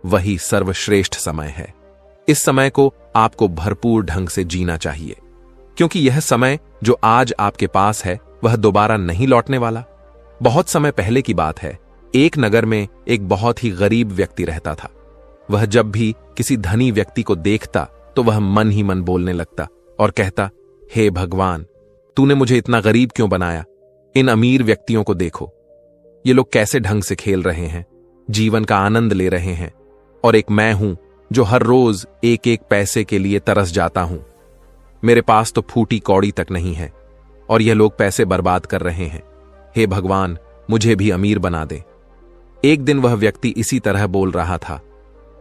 वही सर्वश्रेष्ठ समय है। इस समय को आपको भरपूर ढंग से जीना चाहिए, क्योंकि यह समय जो आज आपके पास है वह दोबारा नहीं लौटने वाला। बहुत समय पहले की बात है, एक नगर में एक बहुत ही गरीब व्यक्ति रहता था। वह जब भी किसी धनी व्यक्ति को देखता तो वह मन ही मन बोलने लगता और कहता, हे भगवान, तूने मुझे इतना गरीब क्यों बनाया? इन अमीर व्यक्तियों को देखो, ये लोग कैसे ढंग से खेल रहे हैं, जीवन का आनंद ले रहे हैं, और एक मैं हूं जो हर रोज एक एक पैसे के लिए तरस जाता हूं। मेरे पास तो फूटी कौड़ी तक नहीं है और यह लोग पैसे बर्बाद कर रहे हैं। हे भगवान, मुझे भी अमीर बना दे। एक दिन वह व्यक्ति इसी तरह बोल रहा था,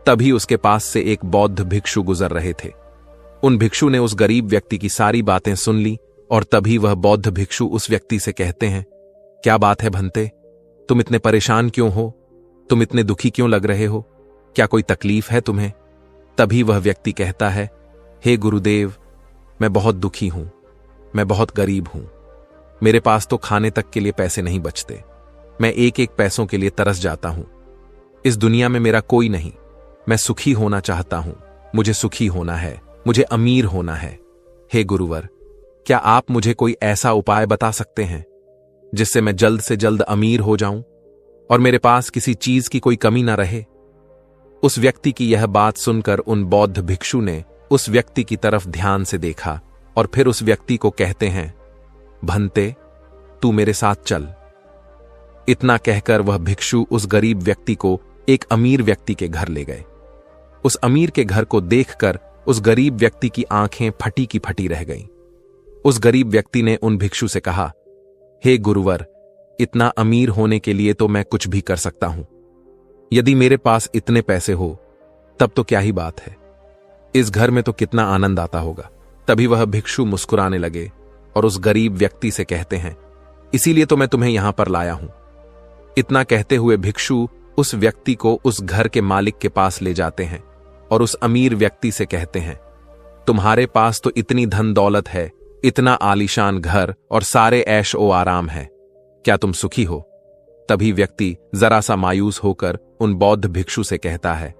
तभी उसके पास से एक बौद्ध भिक्षु गुजर रहे थे। उन भिक्षु ने उस गरीब व्यक्ति की सारी बातें सुन ली और तभी वह बौद्ध भिक्षु उस व्यक्ति से कहते हैं, क्या बात है भंते, तुम इतने परेशान क्यों हो? तुम इतने दुखी क्यों लग रहे हो? क्या कोई तकलीफ है तुम्हें? तभी वह व्यक्ति कहता है, हे गुरुदेव, मैं बहुत दुखी हूं, मैं बहुत गरीब हूं, मेरे पास तो खाने तक के लिए पैसे नहीं बचते, मैं एक एक पैसों के लिए तरस जाता हूं। इस दुनिया में मेरा कोई नहीं, मैं सुखी होना चाहता हूं, मुझे सुखी होना है, मुझे अमीर होना है। हे गुरुवर, क्या आप मुझे कोई ऐसा उपाय बता सकते हैं जिससे मैं जल्द से जल्द अमीर हो जाऊं और मेरे पास किसी चीज की कोई कमी ना रहे? उस व्यक्ति की यह बात सुनकर उन बौद्ध भिक्षु ने उस व्यक्ति की तरफ ध्यान से देखा और फिर उस व्यक्ति को कहते हैं, भंते, तू मेरे साथ चल। इतना कहकर वह भिक्षु उस गरीब व्यक्ति को एक अमीर व्यक्ति के घर ले गए। उस अमीर के घर को देखकर उस गरीब व्यक्ति की आंखें फटी की फटी रह गईं। उस गरीब व्यक्ति ने उन भिक्षु से कहा, हे गुरुवर, इतना अमीर होने के लिए तो मैं कुछ भी कर सकता हूं। यदि मेरे पास इतने पैसे हो तब तो क्या ही बात है, इस घर में तो कितना आनंद आता होगा। तभी वह भिक्षु मुस्कुराने लगे और उस गरीब व्यक्ति से कहते हैं, इसीलिए तो मैं तुम्हें यहां पर लाया हूं। इतना कहते हुए भिक्षु उस व्यक्ति को उस घर के मालिक के पास ले जाते हैं और उस अमीर व्यक्ति से कहते हैं, तुम्हारे पास तो इतनी धन दौलत है, इतना आलीशान घर और सारे ऐश ओ आराम है, क्या तुम सुखी हो? तभी व्यक्ति जरा सा मायूस होकर उन बौद्ध भिक्षु से कहता है,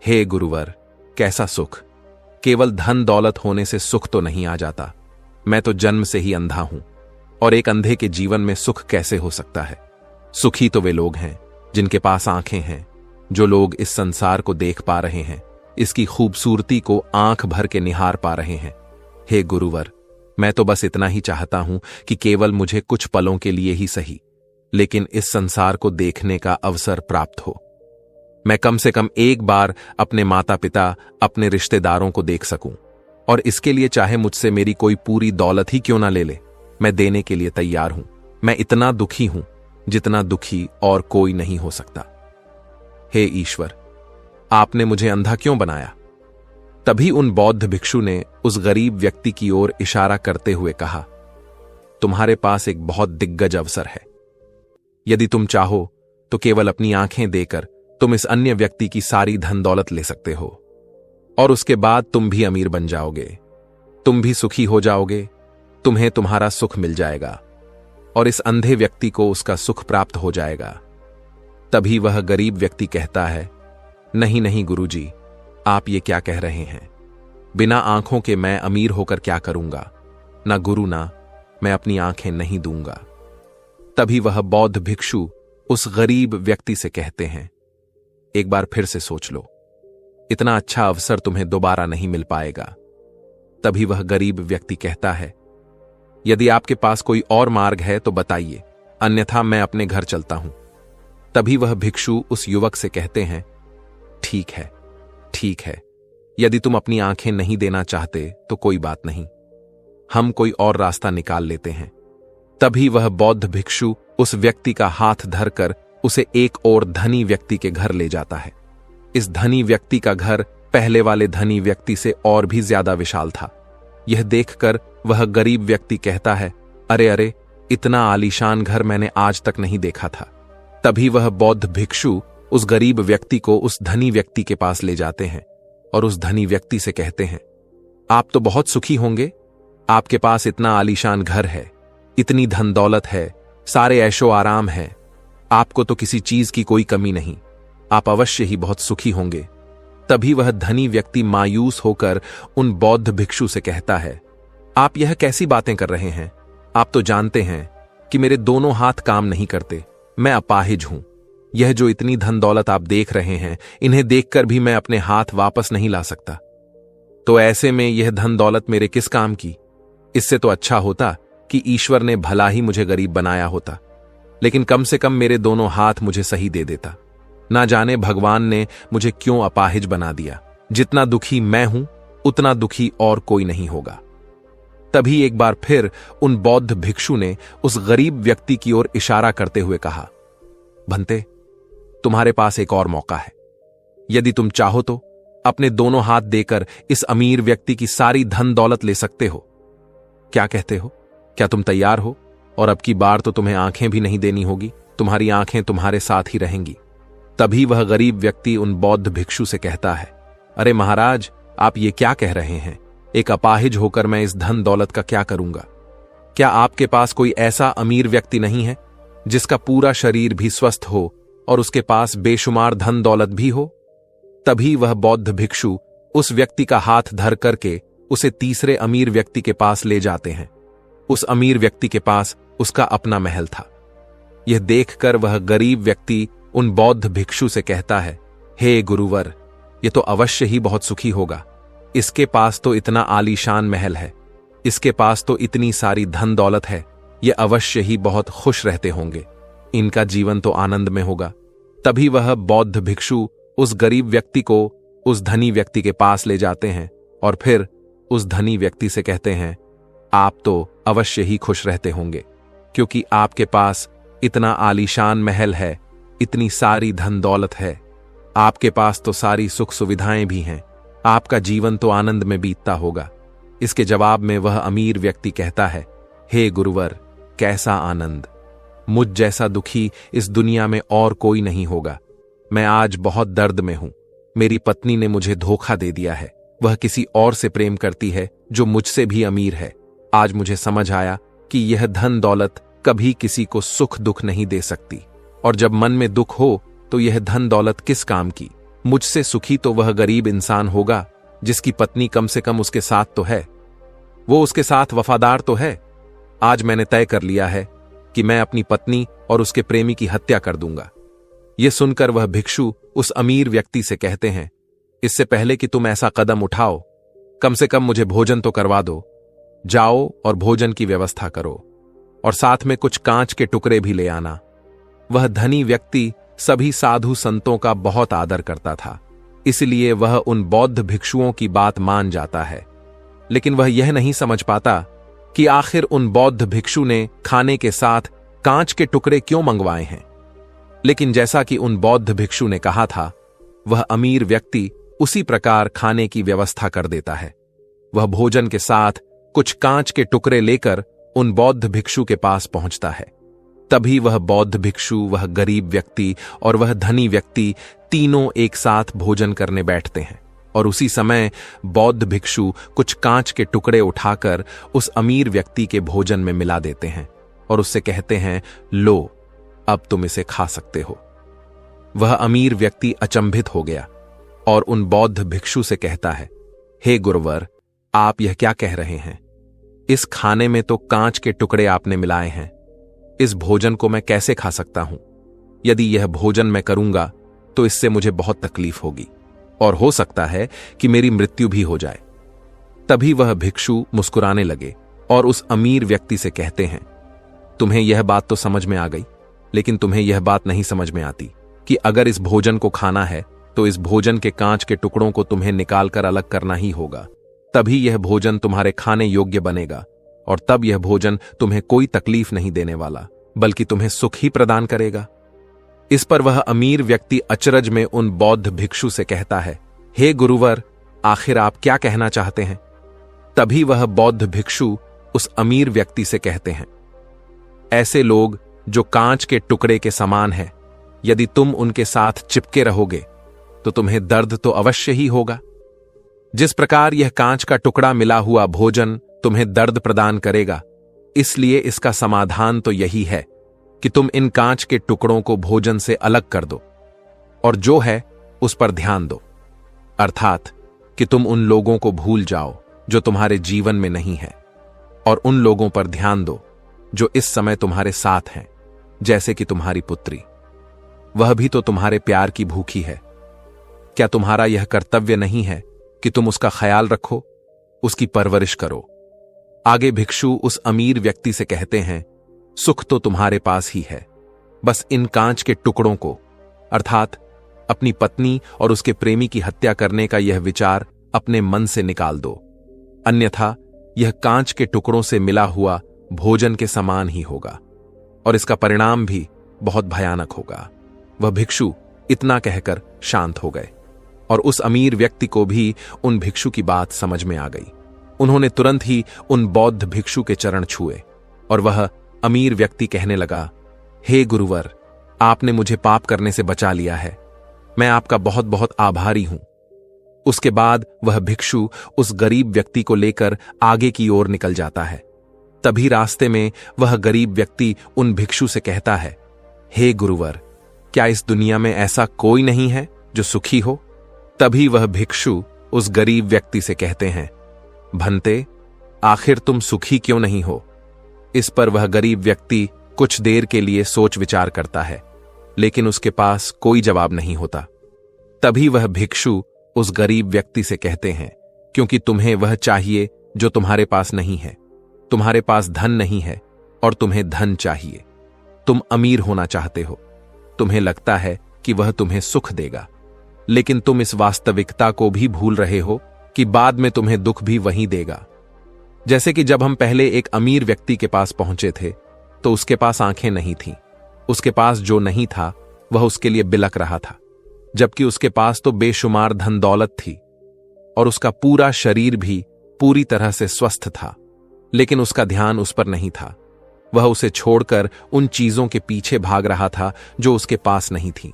हे गुरुवर, कैसा सुख? केवल धन दौलत होने से सुख तो नहीं आ जाता। मैं तो जन्म से ही अंधा हूं और एक अंधे के जीवन में सुख कैसे हो सकता है? सुखी तो वे लोग हैं जिनके पास आंखें हैं, जो लोग इस संसार को देख पा रहे हैं, इसकी खूबसूरती को आंख भर के निहार पा रहे हैं। हे गुरुवर, मैं तो बस इतना ही चाहता हूं कि केवल मुझे कुछ पलों के लिए ही सही, लेकिन इस संसार को देखने का अवसर प्राप्त हो। मैं कम से कम एक बार अपने माता पिता, अपने रिश्तेदारों को देख सकूं, और इसके लिए चाहे मुझसे मेरी कोई पूरी दौलत ही क्यों ना ले ले, मैं देने के लिए तैयार हूं। मैं इतना दुखी हूं जितना दुखी और कोई नहीं हो सकता। हे ईश्वर, आपने मुझे अंधा क्यों बनाया? तभी उन बौद्ध भिक्षु ने उस गरीब व्यक्ति की ओर इशारा करते हुए कहा, तुम्हारे पास एक बहुत दिग्गज अवसर है। यदि तुम चाहो तो केवल अपनी आंखें देकर तुम इस अन्य व्यक्ति की सारी धन दौलत ले सकते हो और उसके बाद तुम भी अमीर बन जाओगे, तुम भी सुखी हो जाओगे, तुम्हें तुम्हारा सुख मिल जाएगा और इस अंधे व्यक्ति को उसका सुख प्राप्त हो जाएगा। तभी वह गरीब व्यक्ति कहता है, नहीं नहीं गुरुजी, आप ये क्या कह रहे हैं? बिना आंखों के मैं अमीर होकर क्या करूंगा? ना गुरु, ना मैं अपनी आंखें नहीं दूंगा। तभी वह बौद्ध भिक्षु उस गरीब व्यक्ति से कहते हैं, एक बार फिर से सोच लो, इतना अच्छा अवसर तुम्हें दोबारा नहीं मिल पाएगा। तभी वह गरीब व्यक्ति कहता है, यदि आपके पास कोई और मार्ग है तो बताइए, अन्यथा मैं अपने घर चलता हूं। तभी वह भिक्षु उस युवक से कहते हैं, ठीक है, ठीक है, यदि तुम अपनी आंखें नहीं देना चाहते तो कोई बात नहीं, हम कोई और रास्ता निकाल लेते हैं। तभी वह बौद्ध भिक्षु उस व्यक्ति का हाथ धरकर उसे एक और धनी व्यक्ति के घर ले जाता है। इस धनी व्यक्ति का घर पहले वाले धनी व्यक्ति से और भी ज्यादा विशाल था। यह देखकर वह गरीब व्यक्ति कहता है, अरे अरे, इतना आलीशान घर मैंने आज तक नहीं देखा था। तभी वह बौद्ध भिक्षु उस गरीब व्यक्ति को उस धनी व्यक्ति के पास ले जाते हैं और उस धनी व्यक्ति से कहते हैं, आप तो बहुत सुखी होंगे, आपके पास इतना आलीशान घर है, इतनी धन दौलत है, सारे ऐशो आराम है, आपको तो किसी चीज की कोई कमी नहीं, आप अवश्य ही बहुत सुखी होंगे। तभी वह धनी व्यक्ति मायूस होकर उन बौद्ध भिक्षु से कहता है, आप यह कैसी बातें कर रहे हैं? आप तो जानते हैं कि मेरे दोनों हाथ काम नहीं करते, मैं अपाहिज हूं। यह जो इतनी धन दौलत आप देख रहे हैं, इन्हें देखकर भी मैं अपने हाथ वापस नहीं ला सकता। तो ऐसे में यह धन दौलत मेरे किस काम की? इससे तो अच्छा होता कि ईश्वर ने भला ही मुझे गरीब बनाया होता, लेकिन कम से कम मेरे दोनों हाथ मुझे सही दे देता। ना जाने भगवान ने मुझे क्यों अपाहिज बना दिया। जितना दुखी मैं हूं, उतना दुखी और कोई नहीं होगा। तभी एक बार फिर उन बौद्ध भिक्षु ने उस गरीब व्यक्ति की ओर इशारा करते हुए कहा, भंते, तुम्हारे पास एक और मौका है। यदि तुम चाहो तो अपने दोनों हाथ देकर इस अमीर व्यक्ति की सारी धन दौलत ले सकते हो। क्या कहते हो? क्या तुम तैयार हो? और अब की बार तो तुम्हें आंखें भी नहीं देनी होगी, तुम्हारी आंखें तुम्हारे साथ ही रहेंगी। तभी वह गरीब व्यक्ति उन बौद्ध भिक्षु से कहता है, अरे महाराज, आप ये क्या कह रहे हैं? एक अपाहिज होकर मैं इस धन दौलत का क्या करूंगा? क्या आपके पास कोई ऐसा अमीर व्यक्ति नहीं है जिसका पूरा शरीर भी स्वस्थ हो और उसके पास बेशुमार धन दौलत भी हो? तभी वह बौद्ध भिक्षु उस व्यक्ति का हाथ धर करके उसे तीसरे अमीर व्यक्ति के पास ले जाते हैं। उस अमीर व्यक्ति के पास उसका अपना महल था। यह देखकर वह गरीब व्यक्ति उन बौद्ध भिक्षु से कहता है, हे गुरुवर, यह तो अवश्य ही बहुत सुखी होगा। इसके पास तो इतना आलीशान महल है, इसके पास तो इतनी सारी धन दौलत है, ये अवश्य ही बहुत खुश रहते होंगे। इनका जीवन तो आनंद में होगा। तभी वह बौद्ध भिक्षु उस गरीब व्यक्ति को उस धनी व्यक्ति के पास ले जाते हैं और फिर उस धनी व्यक्ति से कहते हैं, आप तो अवश्य ही खुश रहते होंगे, क्योंकि आपके पास इतना आलीशान महल है, इतनी सारी धन दौलत है, आपके पास तो सारी सुख सुविधाएं भी हैं, आपका जीवन तो आनंद में बीतता होगा। इसके जवाब में वह अमीर व्यक्ति कहता है, हे गुरुवर, कैसा आनंद! मुझ जैसा दुखी इस दुनिया में और कोई नहीं होगा। मैं आज बहुत दर्द में हूं। मेरी पत्नी ने मुझे धोखा दे दिया है। वह किसी और से प्रेम करती है जो मुझसे भी अमीर है। आज मुझे समझ आया कि यह धन दौलत कभी किसी को सुख दुख नहीं दे सकती, और जब मन में दुख हो तो यह धन दौलत किस काम की? मुझसे सुखी तो वह गरीब इंसान होगा जिसकी पत्नी कम से कम उसके साथ तो है, वो उसके साथ वफादार तो है। आज मैंने तय कर लिया है कि मैं अपनी पत्नी और उसके प्रेमी की हत्या कर दूंगा। यह सुनकर वह भिक्षु उस अमीर व्यक्ति से कहते हैं, इससे पहले कि तुम ऐसा कदम उठाओ, कम से कम मुझे भोजन तो करवा दो। जाओ और भोजन की व्यवस्था करो, और साथ में कुछ कांच के टुकड़े भी ले आना। वह धनी व्यक्ति सभी साधु संतों का बहुत आदर करता था, इसलिए वह उन बौद्ध भिक्षुओं की बात मान जाता है। लेकिन वह यह नहीं समझ पाता कि आखिर उन बौद्ध भिक्षु ने खाने के साथ कांच के टुकड़े क्यों मंगवाए हैं। लेकिन जैसा कि उन बौद्ध भिक्षु ने कहा था, वह अमीर व्यक्ति उसी प्रकार खाने की व्यवस्था कर देता है। वह भोजन के साथ कुछ कांच के टुकड़े लेकर उन बौद्ध भिक्षु के पास पहुंचता है। तभी वह बौद्ध भिक्षु, वह गरीब व्यक्ति और वह धनी व्यक्ति तीनों एक साथ भोजन करने बैठते हैं, और उसी समय बौद्ध भिक्षु कुछ कांच के टुकड़े उठाकर उस अमीर व्यक्ति के भोजन में मिला देते हैं और उससे कहते हैं, लो, अब तुम इसे खा सकते हो। वह अमीर व्यक्ति अचंभित हो गया और उन बौद्ध भिक्षु से कहता है, हे गुरुवर, आप यह क्या कह रहे हैं? इस खाने में तो कांच के टुकड़े आपने मिलाए हैं। इस भोजन को मैं कैसे खा सकता हूं? यदि यह भोजन मैं करूंगा तो इससे मुझे बहुत तकलीफ होगी और हो सकता है कि मेरी मृत्यु भी हो जाए। तभी वह भिक्षु मुस्कुराने लगे और उस अमीर व्यक्ति से कहते हैं, तुम्हें यह बात तो समझ में आ गई, लेकिन तुम्हें यह बात नहीं समझ में आती कि अगर इस भोजन को खाना है तो इस भोजन के कांच के टुकड़ों को तुम्हें निकालकर अलग करना ही होगा। तभी यह भोजन तुम्हारे खाने योग्य बनेगा, और तब यह भोजन तुम्हें कोई तकलीफ नहीं देने वाला, बल्कि तुम्हें सुख ही प्रदान करेगा। इस पर वह अमीर व्यक्ति अचरज में उन बौद्ध भिक्षु से कहता है, हे गुरुवर, आखिर आप क्या कहना चाहते हैं? तभी वह बौद्ध भिक्षु उस अमीर व्यक्ति से कहते हैं, ऐसे लोग जो कांच के टुकड़े के समान हैं, यदि तुम उनके साथ चिपके रहोगे तो तुम्हें दर्द तो अवश्य ही होगा। जिस प्रकार यह कांच का टुकड़ा मिला हुआ भोजन तुम्हें दर्द प्रदान करेगा, इसलिए इसका समाधान तो यही है कि तुम इन कांच के टुकड़ों को भोजन से अलग कर दो। और जो है उस पर ध्यान दो, अर्थात कि तुम उन लोगों को भूल जाओ जो तुम्हारे जीवन में नहीं है, और उन लोगों पर ध्यान दो जो इस समय तुम्हारे साथ हैं, जैसे कि तुम्हारी पुत्री। वह भी तो तुम्हारे प्यार की भूखी है। क्या तुम्हारा यह कर्तव्य नहीं है कि तुम उसका ख्याल रखो, उसकी परवरिश करो? आगे भिक्षु उस अमीर व्यक्ति से कहते हैं, सुख तो तुम्हारे पास ही है, बस इन कांच के टुकड़ों को, अर्थात अपनी पत्नी और उसके प्रेमी की हत्या करने का यह विचार अपने मन से निकाल दो, अन्यथा यह कांच के टुकड़ों से मिला हुआ भोजन के समान ही होगा, और इसका परिणाम भी बहुत भयानक होगा। वह भिक्षु इतना कहकर शांत हो गए, और उस अमीर व्यक्ति को भी उन भिक्षु की बात समझ में आ गई। उन्होंने तुरंत ही उन बौद्ध भिक्षु के चरण छुए, और वह अमीर व्यक्ति कहने लगा, हे गुरुवर, आपने मुझे पाप करने से बचा लिया है, मैं आपका बहुत बहुत आभारी हूं। उसके बाद वह भिक्षु उस गरीब व्यक्ति को लेकर आगे की ओर निकल जाता है। तभी रास्ते में वह गरीब व्यक्ति उन भिक्षु से कहता है, हे गुरुवर, क्या इस दुनिया में ऐसा कोई नहीं है जो सुखी हो? तभी वह भिक्षु उस गरीब व्यक्ति से कहते हैं, भंते, आखिर तुम सुखी क्यों नहीं हो? इस पर वह गरीब व्यक्ति कुछ देर के लिए सोच विचार करता है, लेकिन उसके पास कोई जवाब नहीं होता। तभी वह भिक्षु उस गरीब व्यक्ति से कहते हैं, क्योंकि तुम्हें वह चाहिए जो तुम्हारे पास नहीं है। तुम्हारे पास धन नहीं है और तुम्हें धन चाहिए। तुम अमीर होना चाहते हो। तुम्हें लगता है कि वह तुम्हें सुख देगा, लेकिन तुम इस वास्तविकता को भी भूल रहे हो कि बाद में तुम्हें दुख भी वही देगा। जैसे कि जब हम पहले एक अमीर व्यक्ति के पास पहुंचे थे तो उसके पास आंखें नहीं थीं। उसके पास जो नहीं था वह उसके लिए बिलक रहा था, जबकि उसके पास तो बेशुमार धन दौलत थी और उसका पूरा शरीर भी पूरी तरह से स्वस्थ था, लेकिन उसका ध्यान उस पर नहीं था। वह उसे छोड़कर उन चीजों के पीछे भाग रहा था जो उसके पास नहीं थीं।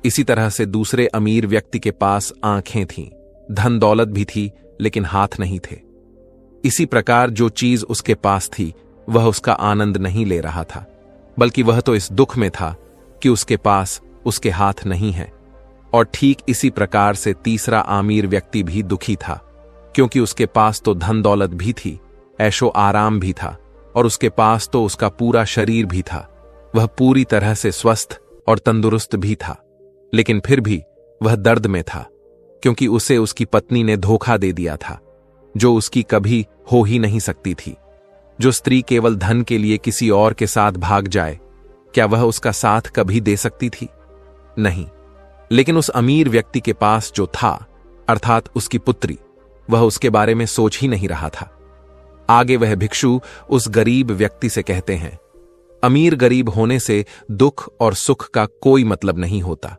इसी तरह से दूसरे अमीर व्यक्ति के पास आंखें थीं, धन दौलत भी थी, लेकिन हाथ नहीं थे। इसी प्रकार जो चीज उसके पास थी वह उसका आनंद नहीं ले रहा था, बल्कि वह तो इस दुख में था कि उसके पास उसके हाथ नहीं है। और ठीक इसी प्रकार से तीसरा अमीर व्यक्ति भी दुखी था, क्योंकि उसके पास तो धन दौलत भी थी, ऐशो आराम भी था, और उसके पास तो उसका पूरा शरीर भी था। वह पूरी तरह से स्वस्थ और तंदुरुस्त भी था, लेकिन फिर भी वह दर्द में था, क्योंकि उसे उसकी पत्नी ने धोखा दे दिया था, जो उसकी कभी हो ही नहीं सकती थी। जो स्त्री केवल धन के लिए किसी और के साथ भाग जाए, क्या वह उसका साथ कभी दे सकती थी? नहीं। लेकिन उस अमीर व्यक्ति के पास जो था, अर्थात उसकी पुत्री, वह उसके बारे में सोच ही नहीं रहा था। आगे वह भिक्षु उस गरीब व्यक्ति से कहते हैं, अमीर गरीब होने से दुख और सुख का कोई मतलब नहीं होता।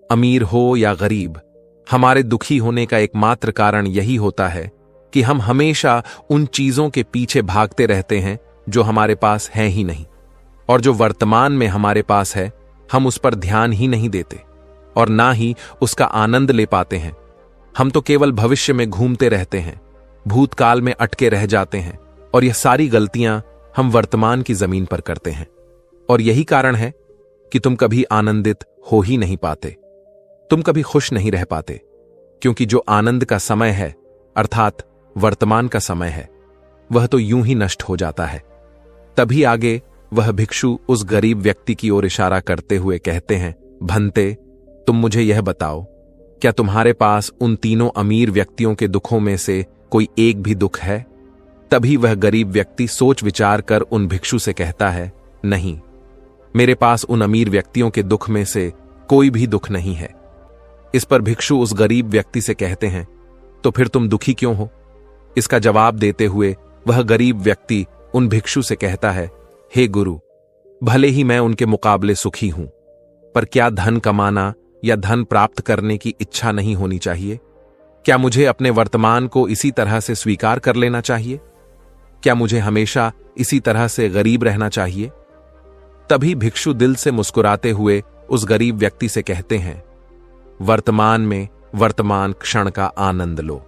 अमीर हो या गरीब, हमारे दुखी होने का एकमात्र कारण यही होता है कि हम हमेशा उन चीजों के पीछे भागते रहते हैं जो हमारे पास है ही नहीं, और जो वर्तमान में हमारे पास है हम उस पर ध्यान ही नहीं देते और ना ही उसका आनंद ले पाते हैं। हम तो केवल भविष्य में घूमते रहते हैं, भूतकाल में अटके रह जाते हैं, और यह सारी गलतियां हम वर्तमान की जमीन पर करते हैं। और यही कारण है कि तुम कभी आनंदित हो ही नहीं पाते, तुम कभी खुश नहीं रह पाते, क्योंकि जो आनंद का समय है, अर्थात वर्तमान का समय है, वह तो यूं ही नष्ट हो जाता है। तभी आगे वह भिक्षु उस गरीब व्यक्ति की ओर इशारा करते हुए कहते हैं, भंते, तुम मुझे यह बताओ, क्या तुम्हारे पास उन तीनों अमीर व्यक्तियों के दुखों में से कोई एक भी दुख है? तभी वह गरीब व्यक्ति सोच विचार कर उन भिक्षु से कहता है, नहीं, मेरे पास उन अमीर व्यक्तियों के दुख में से कोई भी दुख नहीं है। इस पर भिक्षु उस गरीब व्यक्ति से कहते हैं, तो फिर तुम दुखी क्यों हो? इसका जवाब देते हुए वह गरीब व्यक्ति उन भिक्षु से कहता है, हे गुरु, भले ही मैं उनके मुकाबले सुखी हूं, पर क्या धन कमाना या धन प्राप्त करने की इच्छा नहीं होनी चाहिए? क्या मुझे अपने वर्तमान को इसी तरह से स्वीकार कर लेना चाहिए? क्या मुझे हमेशा इसी तरह से गरीब रहना चाहिए? तभी भिक्षु दिल से मुस्कुराते हुए उस गरीब व्यक्ति से कहते हैं, वर्तमान में वर्तमान क्षण का आनंद लो।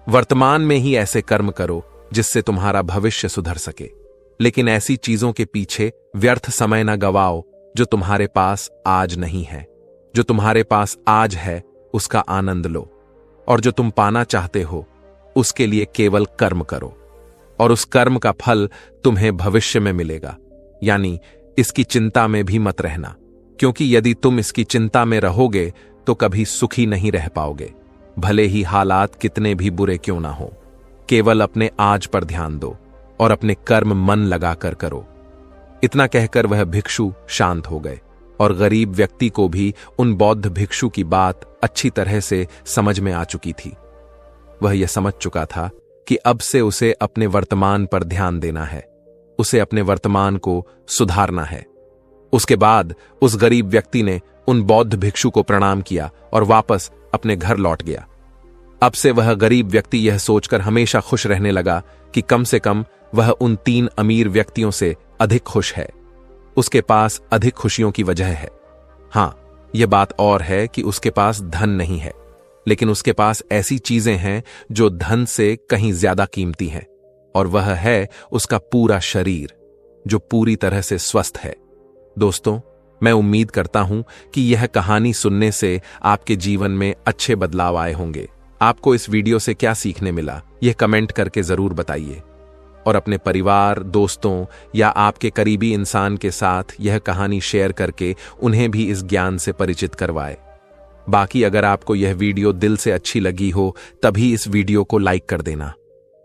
वर्तमान में ही ऐसे कर्म करो जिससे तुम्हारा भविष्य सुधर सके, लेकिन ऐसी चीजों के पीछे व्यर्थ समय न गवाओ जो तुम्हारे पास आज नहीं है। जो तुम्हारे पास आज है उसका आनंद लो, और जो तुम पाना चाहते हो उसके लिए केवल कर्म करो, और उस कर्म का फल तुम्हें भविष्य में मिलेगा। यानी इसकी चिंता में भी मत रहना, क्योंकि यदि तुम इसकी चिंता में रहोगे तो कभी सुखी नहीं रह पाओगे, भले ही हालात कितने भी बुरे क्यों ना हो। केवल अपने आज पर ध्यान दो और अपने कर्म मन लगाकर करो। इतना कहकर वह भिक्षु शांत हो गए, और गरीब व्यक्ति को भी उन बौद्ध भिक्षु की बात अच्छी तरह से समझ में आ चुकी थी। वह यह समझ चुका था कि अब से उसे अपने वर्तमान पर ध्यान देना है, उसे अपने वर्तमान को सुधारना है। उसके बाद उस गरीब व्यक्ति ने उन बौद्ध भिक्षु को प्रणाम किया और वापस अपने घर लौट गया। अब से वह गरीब व्यक्ति यह सोचकर हमेशा खुश रहने लगा कि कम से कम वह उन 3 अमीर व्यक्तियों से अधिक खुश है। उसके पास अधिक खुशियों की वजह है। हां, यह बात और है कि उसके पास धन नहीं है, लेकिन उसके पास ऐसी चीजें हैं जो धन से कहीं ज्यादा कीमती हैं, और वह है उसका पूरा शरीर जो पूरी तरह से स्वस्थ है। दोस्तों, मैं उम्मीद करता हूं कि यह कहानी सुनने से आपके जीवन में अच्छे बदलाव आए होंगे। आपको इस वीडियो से क्या सीखने मिला, यह कमेंट करके जरूर बताइए, और अपने परिवार, दोस्तों या आपके करीबी इंसान के साथ यह कहानी शेयर करके उन्हें भी इस ज्ञान से परिचित करवाए। बाकी अगर आपको यह वीडियो दिल से अच्छी लगी हो तभी इस वीडियो को लाइक कर देना,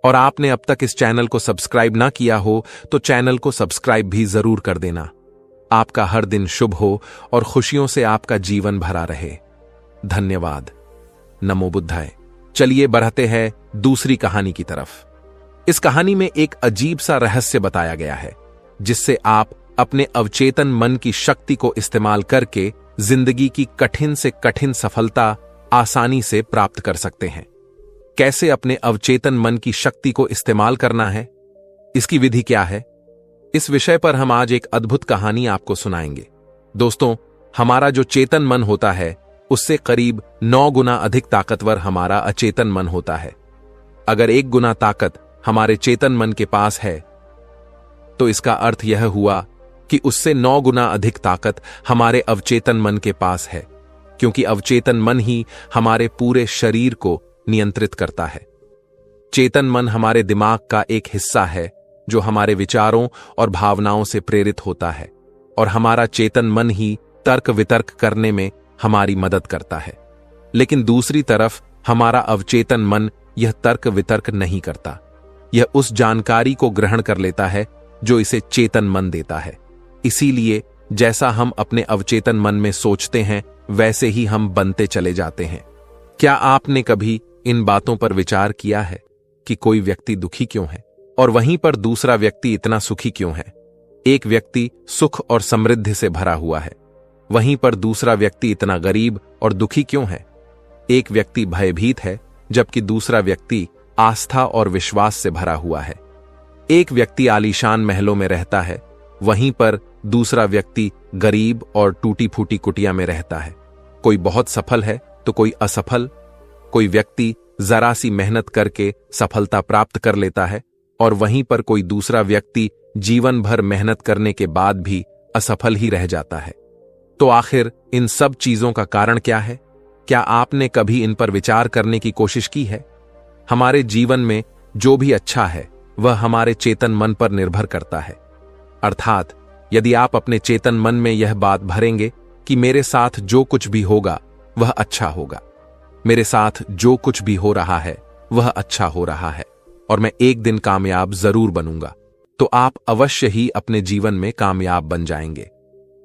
और आपने अब तक इस चैनल को सब्सक्राइब ना किया हो तो चैनल को सब्सक्राइब भी जरूर कर देना। आपका हर दिन शुभ हो और खुशियों से आपका जीवन भरा रहे। धन्यवाद। नमो बुद्धाय। चलिए बढ़ते हैं दूसरी कहानी की तरफ। इस कहानी में एक अजीब सा रहस्य बताया गया है, जिससे आप अपने अवचेतन मन की शक्ति को इस्तेमाल करके जिंदगी की कठिन से कठिन सफलता आसानी से प्राप्त कर सकते हैं। कैसे अपने अवचेतन मन की शक्ति को इस्तेमाल करना है, इसकी विधि क्या है, इस विषय पर हम आज एक अद्भुत कहानी आपको सुनाएंगे। दोस्तों, हमारा जो चेतन मन होता है उससे करीब 9 गुना अधिक ताकतवर हमारा अचेतन मन होता है। अगर 1 गुना ताकत हमारे चेतन मन के पास है तो इसका अर्थ यह हुआ कि उससे 9 गुना अधिक ताकत हमारे अवचेतन मन के पास है, क्योंकि अवचेतन मन ही हमारे पूरे शरीर को नियंत्रित करता है। चेतन मन हमारे दिमाग का एक हिस्सा है जो हमारे विचारों और भावनाओं से प्रेरित होता है, और हमारा चेतन मन ही तर्क वितर्क करने में हमारी मदद करता है। लेकिन दूसरी तरफ हमारा अवचेतन मन यह तर्क वितर्क नहीं करता, यह उस जानकारी को ग्रहण कर लेता है जो इसे चेतन मन देता है। इसीलिए जैसा हम अपने अवचेतन मन में सोचते हैं वैसे ही हम बनते चले जाते हैं। क्या आपने कभी इन बातों पर विचार किया है कि कोई व्यक्ति दुखी क्यों है और वहीं पर दूसरा व्यक्ति इतना सुखी क्यों है? एक व्यक्ति सुख और समृद्धि से भरा हुआ है, वहीं पर दूसरा व्यक्ति इतना गरीब और दुखी क्यों है? एक व्यक्ति भयभीत है जबकि दूसरा व्यक्ति आस्था और विश्वास से भरा हुआ है। एक व्यक्ति आलीशान महलों में रहता है, वहीं पर दूसरा व्यक्ति गरीब और टूटी फूटी कुटिया में रहता है। कोई बहुत सफल है तो कोई असफल। कोई व्यक्ति जरा सी मेहनत करके सफलता प्राप्त कर लेता है, और वहीं पर कोई दूसरा व्यक्ति जीवन भर मेहनत करने के बाद भी असफल ही रह जाता है। तो आखिर इन सब चीजों का कारण क्या है? क्या आपने कभी इन पर विचार करने की कोशिश की है? हमारे जीवन में जो भी अच्छा है वह हमारे चेतन मन पर निर्भर करता है। अर्थात यदि आप अपने चेतन मन में यह बात भरेंगे कि मेरे साथ जो कुछ भी होगा वह अच्छा होगा, मेरे साथ जो कुछ भी हो रहा है वह अच्छा हो रहा है, और मैं एक दिन कामयाब जरूर बनूंगा, तो आप अवश्य ही अपने जीवन में कामयाब बन जाएंगे।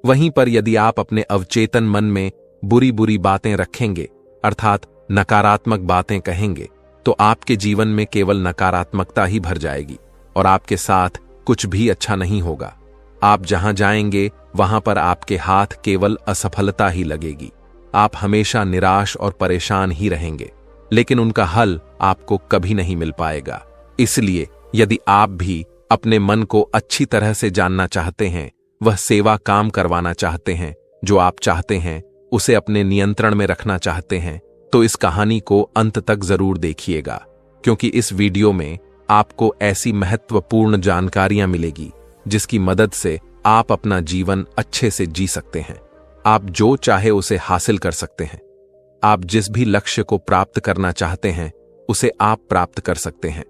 वहीं पर यदि आप अपने अवचेतन मन में बुरी बुरी बातें रखेंगे, अर्थात नकारात्मक बातें कहेंगे, तो आपके जीवन में केवल नकारात्मकता ही भर जाएगी और आपके साथ कुछ भी अच्छा नहीं होगा। आप जहां जाएंगे वहां पर आपके हाथ केवल असफलता ही लगेगी। आप हमेशा निराश और परेशान ही रहेंगे, लेकिन उनका हल आपको कभी नहीं मिल पाएगा। इसलिए यदि आप भी अपने मन को अच्छी तरह से जानना चाहते हैं, वह सेवा काम करवाना चाहते हैं, जो आप चाहते हैं उसे अपने नियंत्रण में रखना चाहते हैं, तो इस कहानी को अंत तक जरूर देखिएगा, क्योंकि इस वीडियो में आपको ऐसी महत्वपूर्ण जानकारियां मिलेगी जिसकी मदद से आप अपना जीवन अच्छे से जी सकते हैं। आप जो चाहे उसे हासिल कर सकते हैं। आप जिस भी लक्ष्य को प्राप्त करना चाहते हैं उसे आप प्राप्त कर सकते हैं।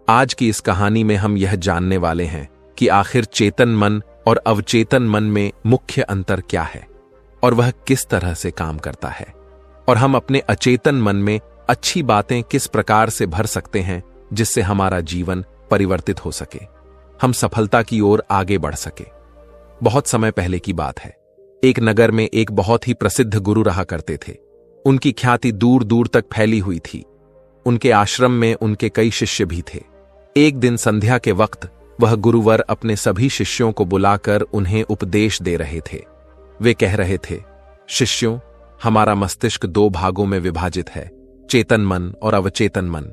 आज की इस कहानी में हम यह जानने वाले हैं कि आखिर चेतन मन और अवचेतन मन में मुख्य अंतर क्या है और वह किस तरह से काम करता है, और हम अपने अचेतन मन में अच्छी बातें किस प्रकार से भर सकते हैं जिससे हमारा जीवन परिवर्तित हो सके, हम सफलता की ओर आगे बढ़ सके। बहुत समय पहले की बात है। एक नगर में एक बहुत ही प्रसिद्ध गुरु रहा करते थे। उनकी ख्याति दूर दूर तक फैली हुई थी। उनके आश्रम में उनके कई शिष्य भी थे। एक दिन संध्या के वक्त वह गुरुवर अपने सभी शिष्यों को बुलाकर उन्हें उपदेश दे रहे थे। वे कह रहे थे, शिष्यों, हमारा मस्तिष्क दो भागों में विभाजित है, चेतन मन और अवचेतन मन।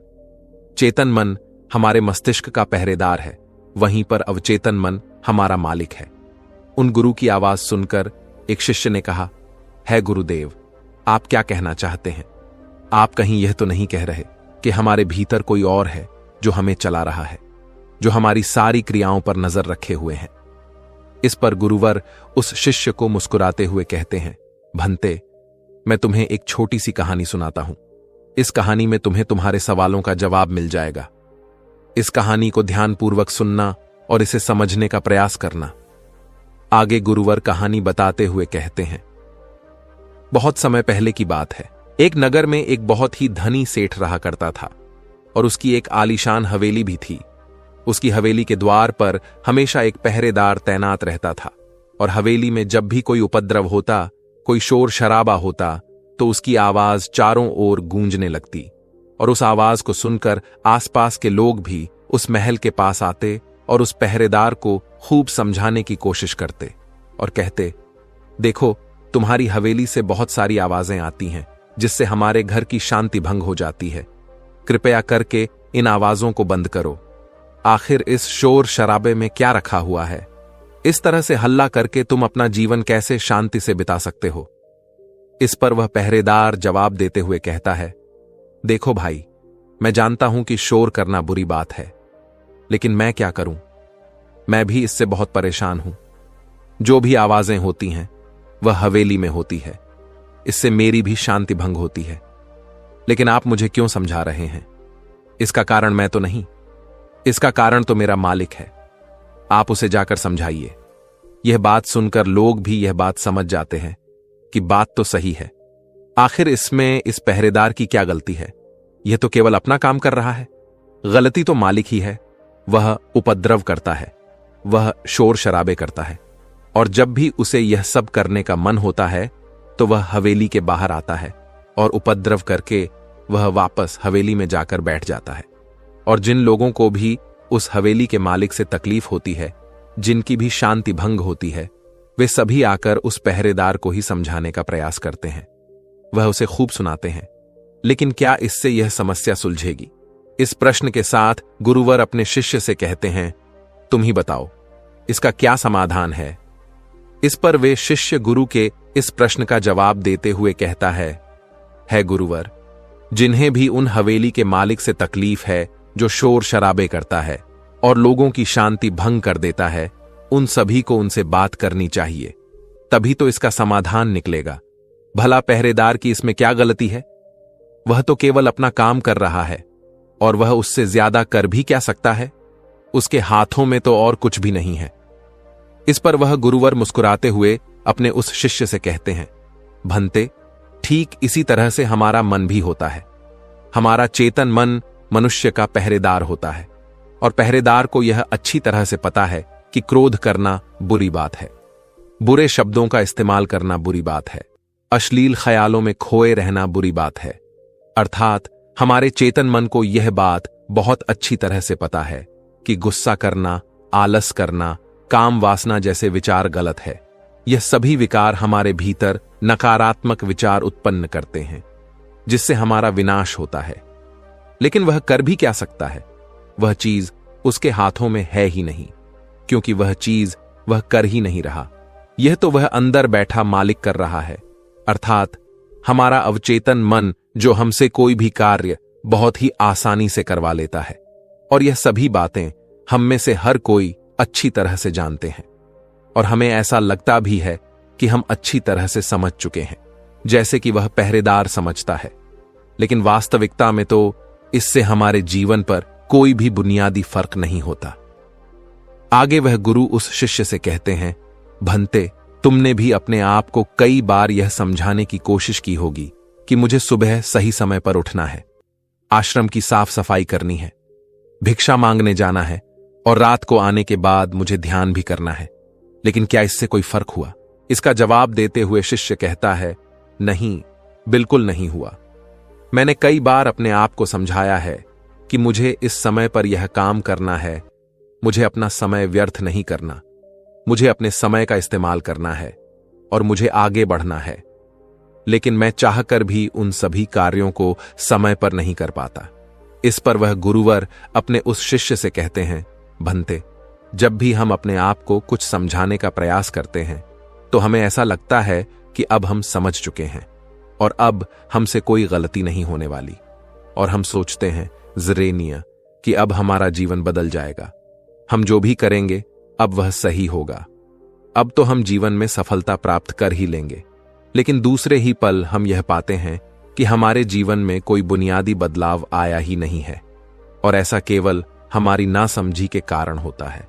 चेतन मन हमारे मस्तिष्क का पहरेदार है, वहीं पर अवचेतन मन हमारा मालिक है। उन गुरु की आवाज सुनकर एक शिष्य ने कहा, है गुरुदेव, आप क्या कहना चाहते हैं? आप कहीं यह तो नहीं कह रहे कि हमारे भीतर कोई और है जो हमें चला रहा है, जो हमारी सारी क्रियाओं पर नजर रखे हुए हैं? इस पर गुरुवर उस शिष्य को मुस्कुराते हुए कहते हैं, भंते, मैं तुम्हें एक छोटी सी कहानी सुनाता हूं। इस कहानी में तुम्हें तुम्हारे सवालों का जवाब मिल जाएगा। इस कहानी को ध्यानपूर्वक सुनना और इसे समझने का प्रयास करना। आगे गुरुवर कहानी बताते हुए कहते हैं, बहुत समय पहले की बात है। एक नगर में एक बहुत ही धनी सेठ रहा करता था और उसकी एक आलीशान हवेली भी थी। उसकी हवेली के द्वार पर हमेशा एक पहरेदार तैनात रहता था और हवेली में जब भी कोई उपद्रव होता, कोई शोर शराबा होता, तो उसकी आवाज चारों ओर गूंजने लगती और उस आवाज को सुनकर आसपास के लोग भी उस महल के पास आते और उस पहरेदार को खूब समझाने की कोशिश करते और कहते, देखो, तुम्हारी हवेली से बहुत सारी आवाजें आती हैं जिससे हमारे घर की शांति भंग हो जाती है। कृपया करके इन आवाजों को बंद करो। आखिर इस शोर शराबे में क्या रखा हुआ है? इस तरह से हल्ला करके तुम अपना जीवन कैसे शांति से बिता सकते हो? इस पर वह पहरेदार जवाब देते हुए कहता है, देखो भाई, मैं जानता हूं कि शोर करना बुरी बात है, लेकिन मैं क्या करूं? मैं भी इससे बहुत परेशान हूं। जो भी आवाजें होती हैं वह हवेली में होती है। इससे मेरी भी शांति भंग होती है। लेकिन आप मुझे क्यों समझा रहे हैं? इसका कारण मैं तो नहीं, इसका कारण तो मेरा मालिक है। आप उसे जाकर समझाइए। यह बात सुनकर लोग भी यह बात समझ जाते हैं कि बात तो सही है। आखिर इसमें इस पहरेदार की क्या गलती है? यह तो केवल अपना काम कर रहा है। गलती तो मालिक ही है। वह उपद्रव करता है, वह शोर शराबे करता है, और जब भी उसे यह सब करने का मन होता है तो वह हवेली के बाहर आता है और उपद्रव करके वह वापस हवेली में जाकर बैठ जाता है। और जिन लोगों को भी उस हवेली के मालिक से तकलीफ होती है, जिनकी भी शांति भंग होती है, वे सभी आकर उस पहरेदार को ही समझाने का प्रयास करते हैं। वह उसे खूब सुनाते हैं, लेकिन क्या इससे यह समस्या सुलझेगी? इस प्रश्न के साथ गुरुवर अपने शिष्य से कहते हैं, तुम ही बताओ, इसका क्या समाधान है? इस पर वे शिष्य गुरु के इस प्रश्न का जवाब देते हुए कहता है गुरुवर, जिन्हें भी उन हवेली के मालिक से तकलीफ है जो शोर शराबे करता है और लोगों की शांति भंग कर देता है, उन सभी को उनसे बात करनी चाहिए, तभी तो इसका समाधान निकलेगा। भला पहरेदार की इसमें क्या गलती है? वह तो केवल अपना काम कर रहा है और वह उससे ज्यादा कर भी क्या सकता है? उसके हाथों में तो और कुछ भी नहीं है। इस पर वह गुरुवर मुस्कुराते हुए अपने उस शिष्य से कहते हैं, भंते, ठीक इसी तरह से हमारा मन भी होता है। हमारा चेतन मन मनुष्य का पहरेदार होता है और पहरेदार को यह अच्छी तरह से पता है कि क्रोध करना बुरी बात है, बुरे शब्दों का इस्तेमाल करना बुरी बात है, अश्लील ख्यालों में खोए रहना बुरी बात है। अर्थात हमारे चेतन मन को यह बात बहुत अच्छी तरह से पता है कि गुस्सा करना, आलस करना, काम वासना जैसे विचार गलत है। यह सभी विकार हमारे भीतर नकारात्मक विचार उत्पन्न करते हैं, जिससे हमारा विनाश होता है। लेकिन वह कर भी क्या सकता है? वह चीज उसके हाथों में है ही नहीं, क्योंकि वह चीज वह कर ही नहीं रहा। यह तो वह अंदर बैठा मालिक कर रहा है, अर्थात हमारा अवचेतन मन, जो हमसे कोई भी कार्य बहुत ही आसानी से करवा लेता है। और यह सभी बातें हम में से हर कोई अच्छी तरह से जानते हैं और हमें ऐसा लगता भी है कि हम अच्छी तरह से समझ चुके हैं, जैसे कि वह पहरेदार समझता है। लेकिन वास्तविकता में तो इससे हमारे जीवन पर कोई भी बुनियादी फर्क नहीं होता। आगे वह गुरु उस शिष्य से कहते हैं, भंते, तुमने भी अपने आप को कई बार यह समझाने की कोशिश की होगी कि मुझे सुबह सही समय पर उठना है, आश्रम की साफ सफाई करनी है, भिक्षा मांगने जाना है और रात को आने के बाद मुझे ध्यान भी करना है। लेकिन क्या इससे कोई फर्क हुआ? इसका जवाब देते हुए शिष्य कहता है, नहीं, बिल्कुल नहीं हुआ। मैंने कई बार अपने आप को समझाया है कि मुझे इस समय पर यह काम करना है, मुझे अपना समय व्यर्थ नहीं करना, मुझे अपने समय का इस्तेमाल करना है और मुझे आगे बढ़ना है। लेकिन मैं चाहकर भी उन सभी कार्यों को समय पर नहीं कर पाता। इस पर वह गुरुवर अपने उस शिष्य से कहते हैं, भंते, जब भी हम अपने आप को कुछ समझाने का प्रयास करते हैं तो हमें ऐसा लगता है कि अब हम समझ चुके हैं और अब हमसे कोई गलती नहीं होने वाली, और हम सोचते हैं ज़रेनिया कि अब हमारा जीवन बदल जाएगा, हम जो भी करेंगे अब वह सही होगा, अब तो हम जीवन में सफलता प्राप्त कर ही लेंगे। लेकिन दूसरे ही पल हम यह पाते हैं कि हमारे जीवन में कोई बुनियादी बदलाव आया ही नहीं है, और ऐसा केवल हमारी नासमझी के कारण होता है।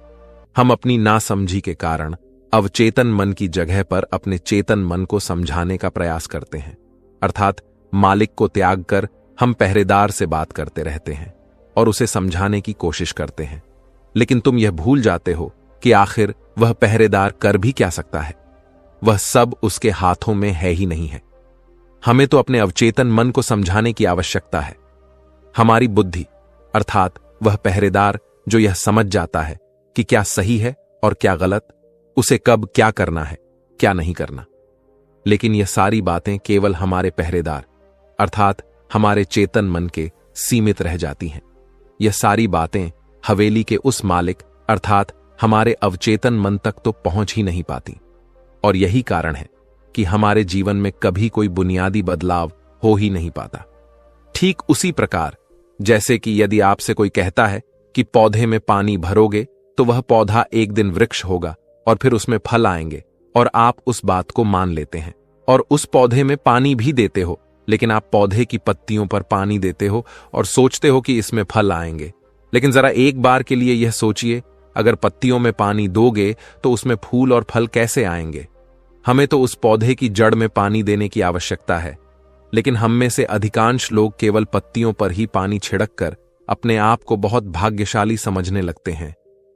हम अपनी नासमझी के कारण अवचेतन मन की जगह पर अपने चेतन मन को समझाने का प्रयास करते हैं, अर्थात मालिक को त्याग कर हम पहरेदार से बात करते रहते हैं और उसे समझाने की कोशिश करते हैं। लेकिन तुम यह भूल जाते हो कि आखिर वह पहरेदार कर भी क्या सकता है? वह सब उसके हाथों में है ही नहीं है। हमें तो अपने अवचेतन मन को समझाने की आवश्यकता है। हमारी बुद्धि अर्थात वह पहरेदार जो यह समझ जाता है कि क्या सही है और क्या गलत, उसे कब क्या करना है, क्या नहीं करना। लेकिन यह सारी बातें केवल हमारे पहरेदार अर्थात हमारे चेतन मन के सीमित रह जाती हैं। यह सारी बातें हवेली के उस मालिक अर्थात हमारे अवचेतन मन तक तो पहुंच ही नहीं पाती, और यही कारण है कि हमारे जीवन में कभी कोई बुनियादी बदलाव हो ही नहीं पाता। ठीक उसी प्रकार जैसे कि यदि आपसे कोई कहता है कि पौधे में पानी भरोगे तो वह पौधा एक दिन वृक्ष होगा और फिर उसमें फल आएंगे, और आप उस बात को मान लेते हैं और उस पौधे में पानी भी देते हो, लेकिन आप पौधे की पत्तियों पर पानी देते हो और सोचते हो कि इसमें फल आएंगे। लेकिन जरा एक बार के लिए यह सोचिए, अगर पत्तियों में पानी दोगे तो उसमें फूल और फल कैसे आएंगे? हमें तो उस पौधे की जड़ में पानी देने की आवश्यकता है, लेकिन हम में से अधिकांश लोग केवल पत्तियों पर ही पानी छिड़क कर अपने आप को बहुत भाग्यशाली समझने लगते हैं।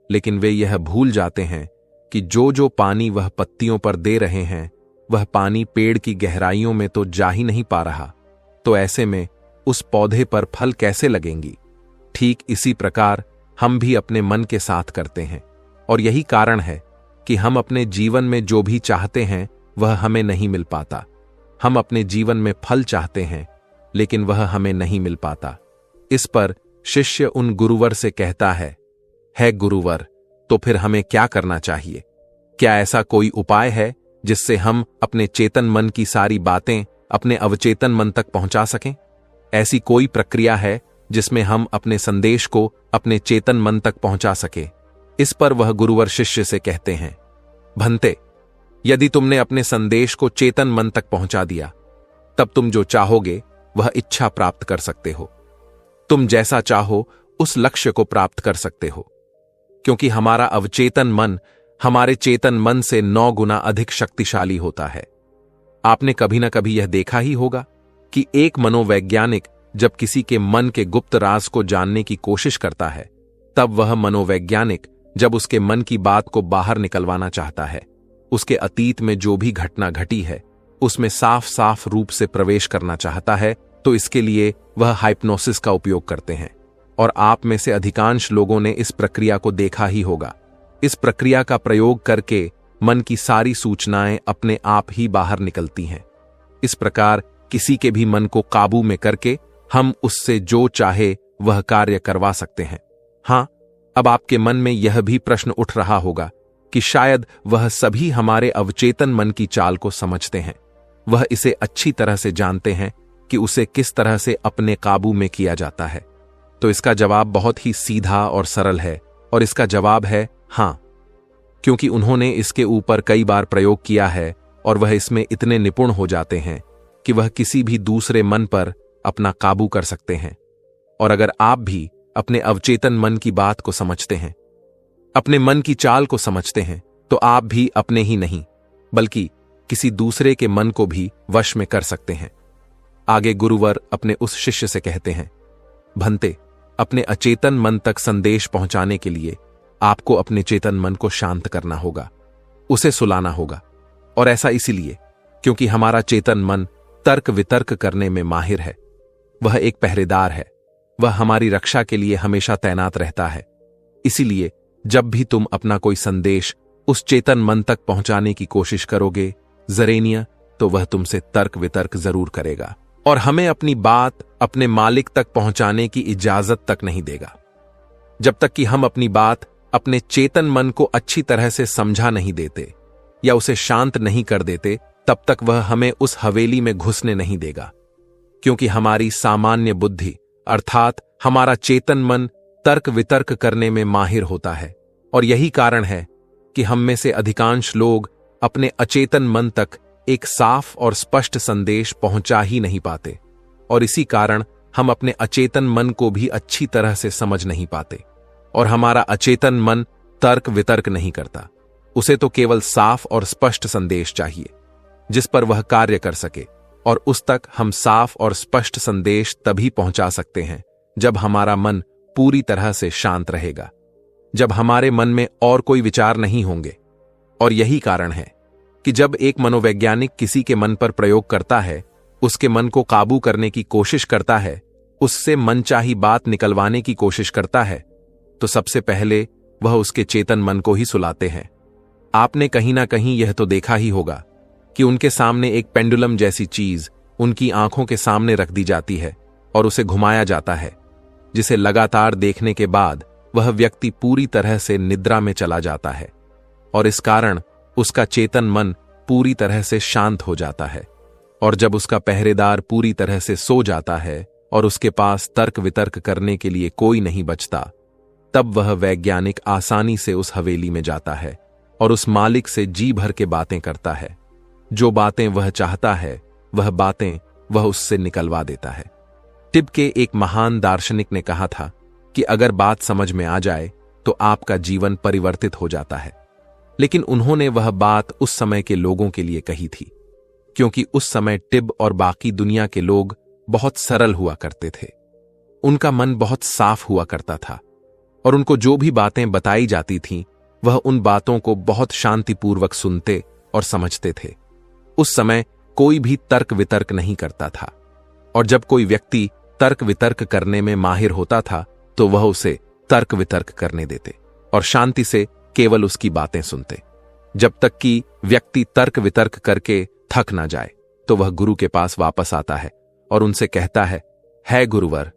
लेकिन वे यह भूल जाते हैं कि जो जो पानी वह पत्तियों पर दे रहे हैं वह पानी पेड़ की गहराइयों में तो जा ही नहीं पा रहा, तो ऐसे में उस पौधे पर फल कैसे लगेंगी? ठीक इसी प्रकार हम भी अपने मन के साथ करते हैं, और यही कारण है कि हम अपने जीवन में जो भी चाहते हैं वह हमें नहीं मिल पाता। हम अपने जीवन में फल चाहते हैं लेकिन वह हमें नहीं मिल पाता। इस पर शिष्य उन गुरुवर से कहता है गुरुवर, तो फिर हमें क्या करना चाहिए? क्या ऐसा कोई उपाय है जिससे हम अपने चेतन मन की सारी बातें अपने अवचेतन मन तक पहुंचा सकें? ऐसी कोई प्रक्रिया है जिसमें हम अपने संदेश को अपने चेतन मन तक पहुंचा सके? इस पर वह गुरुवर शिष्य से कहते हैं, भंते, यदि तुमने अपने संदेश को चेतन मन तक पहुंचा दिया तब तुम जो चाहोगे वह इच्छा प्राप्त कर सकते हो। तुम जैसा चाहो उस लक्ष्य को प्राप्त कर सकते हो, क्योंकि हमारा अवचेतन मन हमारे चेतन मन से 9 गुना अधिक शक्तिशाली होता है। आपने कभी ना कभी यह देखा ही होगा कि एक मनोवैज्ञानिक जब किसी के मन के गुप्त राज को जानने की कोशिश करता है, तब वह मनोवैज्ञानिक जब उसके मन की बात को बाहर निकलवाना चाहता है, उसके अतीत में जो भी घटना घटी है उसमें साफ साफ रूप से प्रवेश करना चाहता है, तो इसके लिए वह हाइप्नोसिस का उपयोग करते हैं। और आप में से अधिकांश लोगों ने इस प्रक्रिया को देखा ही होगा। इस प्रक्रिया का प्रयोग करके मन की सारी सूचनाएं अपने आप ही बाहर निकलती हैं। इस प्रकार किसी के भी मन को काबू में करके हम उससे जो चाहे वह कार्य करवा सकते हैं। हां, अब आपके मन में यह भी प्रश्न उठ रहा होगा कि शायद वह सभी हमारे अवचेतन मन की चाल को समझते हैं, वह इसे अच्छी तरह से जानते हैं कि उसे किस तरह से अपने काबू में किया जाता है। तो इसका जवाब बहुत ही सीधा और सरल है, और इसका जवाब है हां, क्योंकि उन्होंने इसके ऊपर कई बार प्रयोग किया है और वह इसमें इतने निपुण हो जाते हैं कि वह किसी भी दूसरे मन पर अपना काबू कर सकते हैं। और अगर आप भी अपने अवचेतन मन की बात को समझते हैं, अपने मन की चाल को समझते हैं, तो आप भी अपने ही नहीं बल्कि किसी दूसरे के मन को भी वश में कर सकते हैं। आगे गुरुवर अपने उस शिष्य से कहते हैं, भंते, अपने अचेतन मन तक संदेश पहुंचाने के लिए आपको अपने चेतन मन को शांत करना होगा, उसे सुलाना होगा। और ऐसा इसीलिए क्योंकि हमारा चेतन मन तर्क वितर्क करने में माहिर है। वह एक पहरेदार है, वह हमारी रक्षा के लिए हमेशा तैनात रहता है। इसीलिए जब भी तुम अपना कोई संदेश उस चेतन मन तक पहुंचाने की कोशिश करोगे जरेनिया, तो वह तुमसे तर्क वितर्क जरूर करेगा और हमें अपनी बात अपने मालिक तक पहुंचाने की इजाजत तक नहीं देगा। जब तक कि हम अपनी बात अपने चेतन मन को अच्छी तरह से समझा नहीं देते या उसे शांत नहीं कर देते, तब तक वह हमें उस हवेली में घुसने नहीं देगा। क्योंकि हमारी सामान्य बुद्धि अर्थात हमारा चेतन मन तर्क वितर्क करने में माहिर होता है। और यही कारण है कि हम में से अधिकांश लोग अपने अचेतन मन तक एक साफ और स्पष्ट संदेश पहुंचा ही नहीं पाते, और इसी कारण हम अपने अचेतन मन को भी अच्छी तरह से समझ नहीं पाते। और हमारा अचेतन मन तर्क वितर्क नहीं करता, उसे तो केवल साफ और स्पष्ट संदेश चाहिए जिस पर वह कार्य कर सके। और उस तक हम साफ और स्पष्ट संदेश तभी पहुंचा सकते हैं जब हमारा मन पूरी तरह से शांत रहेगा, जब हमारे मन में और कोई विचार नहीं होंगे। और यही कारण है कि जब एक मनोवैज्ञानिक किसी के मन पर प्रयोग करता है, उसके मन को काबू करने की कोशिश करता है, उससे मनचाही बात निकलवाने की कोशिश करता है, तो सबसे पहले वह उसके चेतन मन को ही सुलाते हैं। आपने कहीं ना कहीं यह तो देखा ही होगा कि उनके सामने एक पेंडुलम जैसी चीज उनकी आंखों के सामने रख दी जाती है और उसे घुमाया जाता है, जिसे लगातार देखने के बाद वह व्यक्ति पूरी तरह से निद्रा में चला जाता है और इस कारण उसका चेतन मन पूरी तरह से शांत हो जाता है। और जब उसका पहरेदार पूरी तरह से सो जाता है और उसके पास तर्क वितर्क करने के लिए कोई नहीं बचता, तब वह वैज्ञानिक आसानी से उस हवेली में जाता है और उस मालिक से जी भर के बातें करता है। जो बातें वह चाहता है वह बातें वह उससे निकलवा देता है। टिब के एक महान दार्शनिक ने कहा था कि अगर बात समझ में आ जाए तो आपका जीवन परिवर्तित हो जाता है। लेकिन उन्होंने वह बात उस समय के लोगों के लिए कही थी, क्योंकि उस समय टिब और बाकी दुनिया के लोग बहुत सरल हुआ करते थे। उनका मन बहुत साफ हुआ करता था और उनको जो भी बातें बताई जाती थीं, वह उन बातों को बहुत शांतिपूर्वक सुनते और समझते थे। उस समय कोई भी तर्क वितर्क नहीं करता था, और जब कोई व्यक्ति तर्क वितर्क करने में माहिर होता था तो वह उसे तर्क वितर्क करने देते और शांति से केवल उसकी बातें सुनते, जब तक कि व्यक्ति तर्क वितर्क करके थक ना जाए। तो वह गुरु के पास वापस आता है और उनसे कहता है गुरुवर,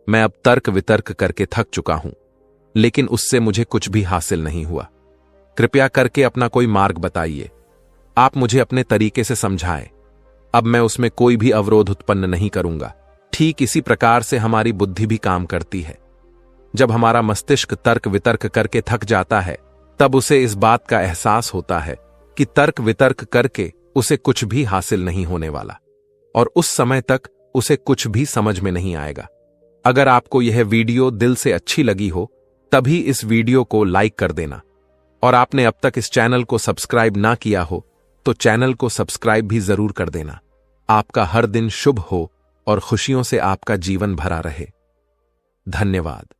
मैं अब तर्क वितर्क करके थक चुका हूं, लेकिन उससे मुझे कुछ भी हासिल नहीं हुआ। कृपया करके अपना कोई मार्ग बताइए, आप मुझे अपने तरीके से समझाएं। अब मैं उसमें कोई भी अवरोध उत्पन्न नहीं करूंगा। ठीक इसी प्रकार से हमारी बुद्धि भी काम करती है। जब हमारा मस्तिष्क तर्क वितर्क करके थक जाता है, तब उसे इस बात का एहसास होता है कि तर्क वितर्क करके उसे कुछ भी हासिल नहीं होने वाला, और उस समय तक उसे कुछ भी समझ में नहीं आएगा। अगर आपको यह वीडियो दिल से अच्छी लगी हो, तभी इस वीडियो को लाइक कर देना, और आपने अब तक इस चैनल को सब्सक्राइब ना किया हो तो चैनल को सब्सक्राइब भी जरूर कर देना। आपका हर दिन शुभ हो और खुशियों से आपका जीवन भरा रहे। धन्यवाद।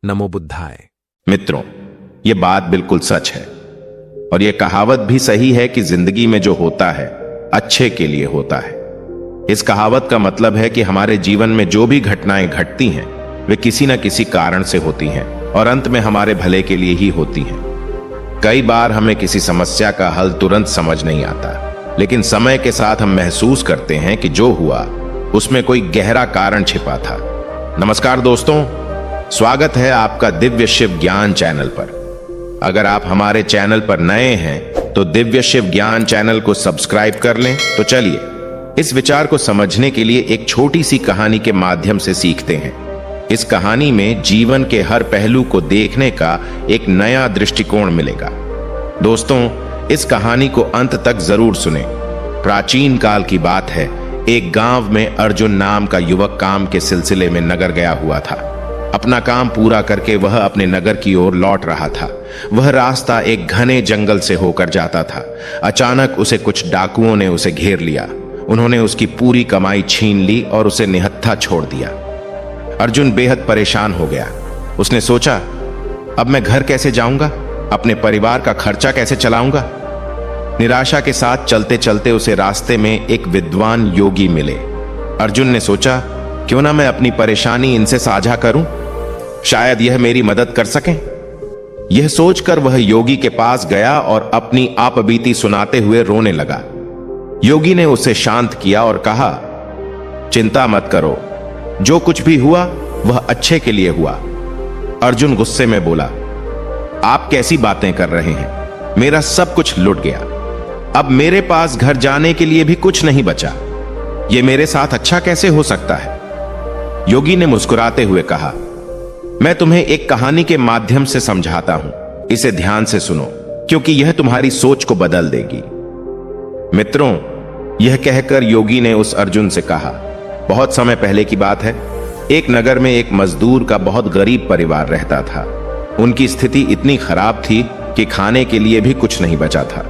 नमो बुद्धाय। मित्रों, ये बात बिल्कुल सच है, और ये कहावत भी सही है कि जिंदगी में जो होता है अच्छे के लिए होता है। इस कहावत का मतलब है कि हमारे जीवन में जो भी घटनाएं घटती हैं वे किसी न किसी कारण से होती हैं और अंत में हमारे भले के लिए ही होती हैं। कई बार हमें किसी समस्या का हल तुरंत समझ नहीं आता, लेकिन समय के साथ हम महसूस करते हैं कि जो हुआ उसमें कोई गहरा कारण छिपा था। नमस्कार दोस्तों, स्वागत है आपका दिव्य शिव ज्ञान चैनल पर। अगर आप हमारे चैनल पर नए हैं तो दिव्य शिव ज्ञान चैनल को सब्सक्राइब कर लें। तो चलिए इस विचार को समझने के लिए एक छोटी सी कहानी के माध्यम से सीखते हैं। इस कहानी में जीवन के हर पहलू को देखने का एक नया दृष्टिकोण मिलेगा। दोस्तों, इस कहानी को अंत तक जरूर सुनें, प्राचीन काल की बात है। एक गांव में अर्जुन नाम का युवक काम के सिलसिले में नगर गया हुआ था। अपना काम पूरा करके वह अपने नगर की ओर लौट रहा था। वह रास्ता एक घने जंगल से होकर जाता था। अचानक उसे कुछ डाकुओं ने उसे घेर लिया। उन्होंने उसकी पूरी कमाई छीन ली और उसे निहत्था छोड़ दिया। अर्जुन बेहद परेशान हो गया। उसने सोचा, अब मैं घर कैसे जाऊंगा, अपने परिवार का खर्चा कैसे चलाऊंगा। निराशा के साथ चलते चलते उसे रास्ते में एक विद्वान योगी मिले। अर्जुन ने सोचा, क्यों ना मैं अपनी परेशानी इनसे साझा करूं, शायद यह मेरी मदद कर सकें। यह सोचकर वह योगी के पास गया और अपनी आपबीती सुनाते हुए रोने लगा। योगी ने उसे शांत किया और कहा, चिंता मत करो, जो कुछ भी हुआ वह अच्छे के लिए हुआ। अर्जुन गुस्से में बोला, आप कैसी बातें कर रहे हैं, मेरा सब कुछ लुट गया। अब मेरे पास घर जाने के लिए भी कुछ नहीं बचा। यह मेरे साथ अच्छा कैसे हो सकता है। योगी ने मुस्कुराते हुए कहा, मैं तुम्हें एक कहानी के माध्यम से समझाता हूं, इसे ध्यान से सुनो, क्योंकि यह तुम्हारी सोच को बदल देगी। मित्रों, यह कहकर योगी ने उस अर्जुन से कहा, बहुत समय पहले की बात है। एक नगर में एक मजदूर का बहुत गरीब परिवार रहता था। उनकी स्थिति इतनी खराब थी कि खाने के लिए भी कुछ नहीं बचा था।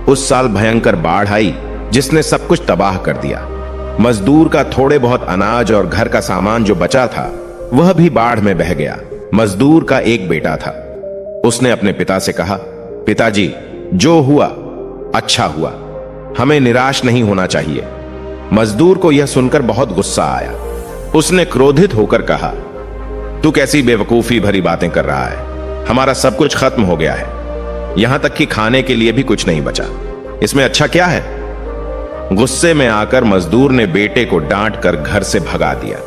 उस साल भयंकर बाढ़ आई जिसने सब कुछ तबाह कर दिया। मजदूर का थोड़े बहुत अनाज और घर का सामान जो बचा था वह भी बाढ़ में बह गया। मजदूर का एक बेटा था। उसने अपने पिता से कहा, पिताजी, जो हुआ अच्छा हुआ, हमें निराश नहीं होना चाहिए। मजदूर को यह सुनकर बहुत गुस्सा आया। उसने क्रोधित होकर कहा, तू कैसी बेवकूफी भरी बातें कर रहा है, हमारा सब कुछ खत्म हो गया है, यहां तक कि खाने के लिए भी कुछ नहीं बचा, इसमें अच्छा क्या है। गुस्से में आकर मजदूर ने बेटे को डांट कर घर से भगा दिया।